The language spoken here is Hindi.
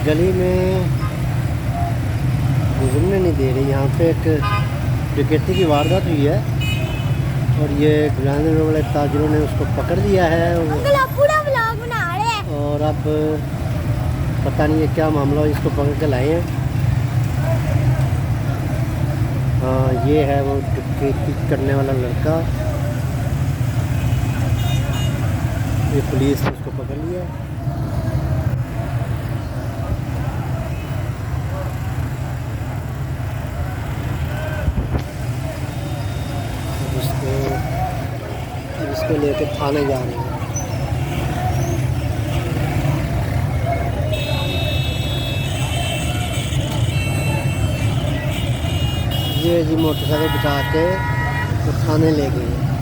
गली में गुजरने नहीं दे रही। यहाँ पे एक डकैती की वारदात हुई है और ये गुलाने वाले ताजरों ने उसको पकड़ लिया है। पूरा व्लॉग बना रहे हैं। और अब पता नहीं है क्या मामला, इसको पकड़ के लाए हैं। हाँ, ये है वो डकैती करने वाला लड़का। ये पुलिस ने उसको पकड़ लिया। इसको लेके थाने जा रहे हैं। ये जी मोटरसाइकिल बिठा के तो थाने ले गए।